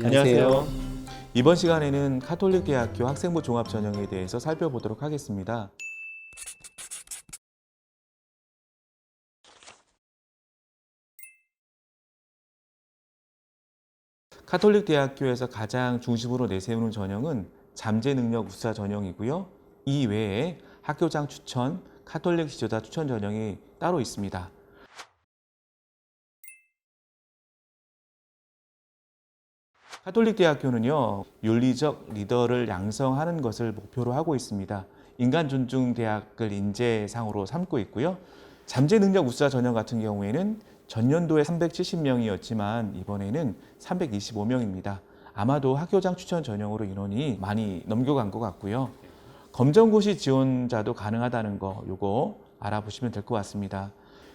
안녕하세요. 이번 시간에는 카톨릭대학교 학생부 종합 전형에 대해서 살펴보도록 하겠습니다. 카톨릭대학교에서 가장 중심으로 내세우는 전형은 잠재능력 우수자 전형이고요. 이 외에 학교장 추천, 카톨릭 지도자 추천 전형이 따로 있습니다. 카톨릭대학교는요, 윤리적 리더를 양성하는 것을 목표로 하고 있습니다. 인간 존중 대학을 인재상으로 삼고 있고요. 잠재 능력 우수자 전형 같은 경우에는 전년도에 370명이었지만 이번에는 325명입니다. 아마도 학교장 추천 전형으로 인원이 많이 넘겨간 것 같고요. 검정고시 지원자도 가능하다는 거 요거 알아보시면 될 것 같습니다.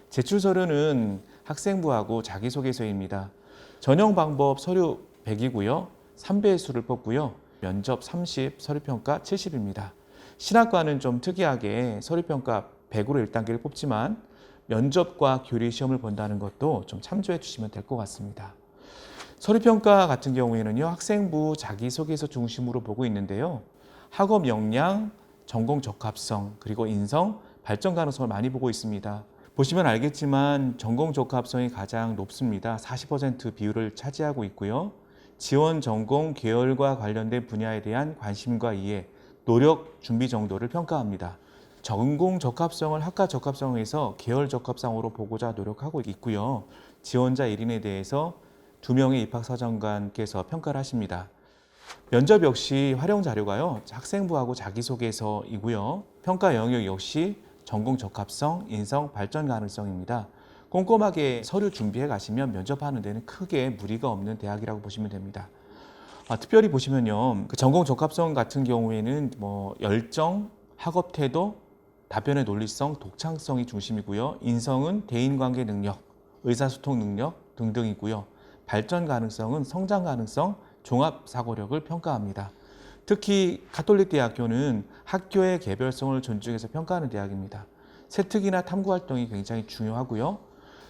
제출 서류는 학생부하고 자기소개서입니다. 전형 방법 서류 100이고요. 3배의 수를 뽑고요. 면접 30, 서류평가 70입니다. 신학과는 좀 특이하게 서류평가 100으로 1단계를 뽑지만 면접과 교리 시험을 본다는 것도 좀 참조해 주시면 될 것 같습니다. 서류평가 같은 경우에는요, 학생부 자기소개서 중심으로 보고 있는데요. 학업 역량, 전공 적합성, 그리고 인성, 발전 가능성을 많이 보고 있습니다. 보시면 알겠지만 전공 적합성이 가장 높습니다. 40% 비율을 차지하고 있고요. 지원 전공 계열과 관련된 분야에 대한 관심과 이해, 노력, 준비 정도를 평가합니다. 전공 적합성을 학과 적합성에서 계열 적합성으로 보고자 노력하고 있고요. 지원자 1인에 대해서 2명의 입학사정관께서 평가를 하십니다. 면접 역시 활용 자료가요, 학생부하고 자기소개서이고요. 평가 영역 역시 전공 적합성, 인성, 발전 가능성입니다. 꼼꼼하게 서류 준비해 가시면 면접하는 데는 크게 무리가 없는 대학이라고 보시면 됩니다. 특별히 보시면요, 그 전공 적합성 같은 경우에는 열정, 학업 태도, 답변의 논리성, 독창성이 중심이고요. 인성은 대인관계 능력, 의사소통 능력 등등이고요. 발전 가능성은 성장 가능성, 종합 사고력을 평가합니다. 특히 카톨릭대학교는 학교의 개별성을 존중해서 평가하는 대학입니다. 세특이나 탐구 활동이 굉장히 중요하고요.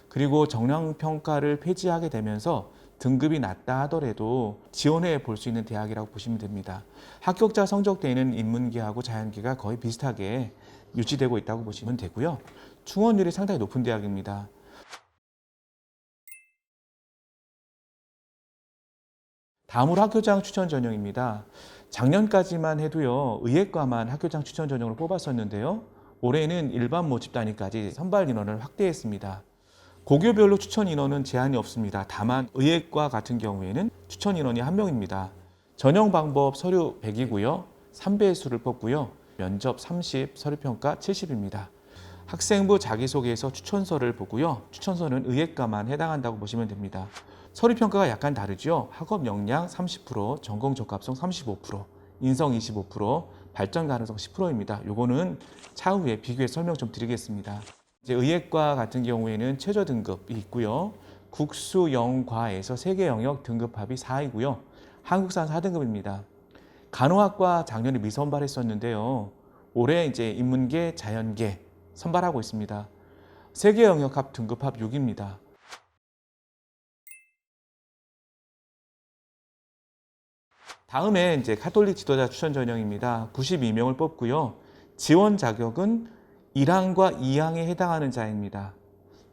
그리고 정량평가를 폐지하게 되면서 등급이 낮다 하더라도 지원해 볼 수 있는 대학이라고 보시면 됩니다. 합격자 성적대는 인문계하고 자연계가 거의 비슷하게 유지되고 있다고 보시면 되고요. 충원율이 상당히 높은 대학입니다. 다음으로 학교장 추천 전형입니다. 작년까지만 해도요, 의예과만 학교장 추천 전형으로 뽑았었는데요. 올해는 일반 모집 단위까지 선발 인원을 확대했습니다. 고교별로 추천 인원은 제한이 없습니다. 다만 의예과 같은 경우에는 추천 인원이 1명입니다. 전형 방법 서류 100이고요. 3배의 수를 뽑고요. 면접 30, 서류평가 70입니다. 학생부 자기소개서 추천서를 보고요. 추천서는 의예과만 해당한다고 보시면 됩니다. 서류평가가 약간 다르죠. 학업 역량 30%, 전공 적합성 35%, 인성 25%, 발전 가능성 10%입니다. 요거는 차후에 비교해 설명 좀 드리겠습니다. 이제 의예과 같은 경우에는 최저 등급이 있고요. 국수 영과에서 세계 영역 등급합이 4이고요. 한국산 4등급입니다. 간호학과 작년에 미선발했었는데요. 올해 이제 인문계, 자연계 선발하고 있습니다. 세계 영역 합 등급합 6입니다. 다음에 이제 카톨릭 지도자 추천 전형입니다. 92명을 뽑고요. 지원 자격은 1항과 2항에 해당하는 자입니다.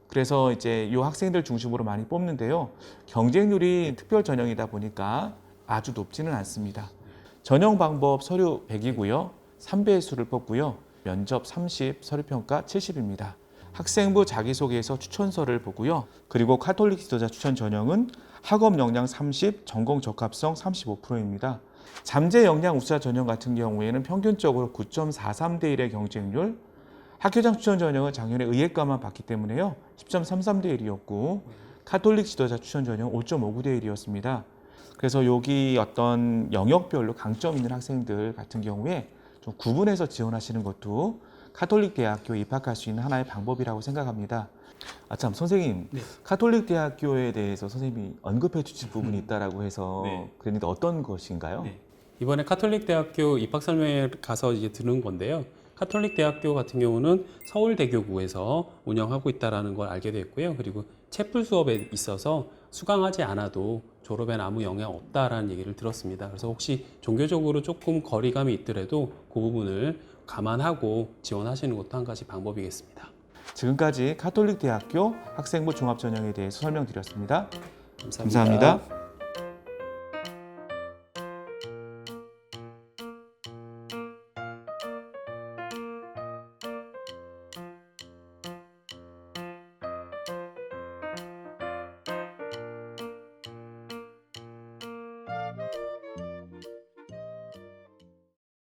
그래서 이제 이 학생들 중심으로 많이 뽑는데요. 경쟁률이 특별 전형이다 보니까 아주 높지는 않습니다. 전형 방법 서류 100이고요. 3배의 수를 뽑고요. 면접 30, 서류평가 70입니다. 학생부 자기소개서 추천서를 보고요. 그리고 카톨릭 지도자 추천 전형은 학업 역량 30, 전공 적합성 35%입니다. 잠재 역량 우수자 전형 같은 경우에는 평균적으로 9.43대 1의 경쟁률, 학교장 추천 전형은 작년에 의예과만 봤기 때문에요. 10.33대 1이었고 카톨릭 지도자 추천 전형은 5.59대 1이었습니다. 그래서 여기 어떤 영역별로 강점 있는 학생들 같은 경우에 좀 구분해서 지원하시는 것도 카톨릭 대학교에 입학할 수 있는 하나의 방법이라고 생각합니다. 참 선생님, 네. 카톨릭 대학교에 대해서 선생님이 언급해 주실 부분이 있다라고 해서 네. 그런데 어떤 것인가요? 네. 이번에 카톨릭 대학교 입학 설명회 가서 이제 들은 건데요. 카톨릭 대학교 같은 경우는 서울대교구에서 운영하고 있다는 걸 알게 됐고요. 그리고 채플 수업에 있어서 수강하지 않아도 졸업에는 아무 영향 없다라는 얘기를 들었습니다. 그래서 혹시 종교적으로 조금 거리감이 있더라도 그 부분을 감안하고 지원하시는 것도 한 가지 방법이겠습니다. 지금까지 카톨릭 대학교 학생부 종합전형에 대해서 설명드렸습니다. 감사합니다. 감사합니다.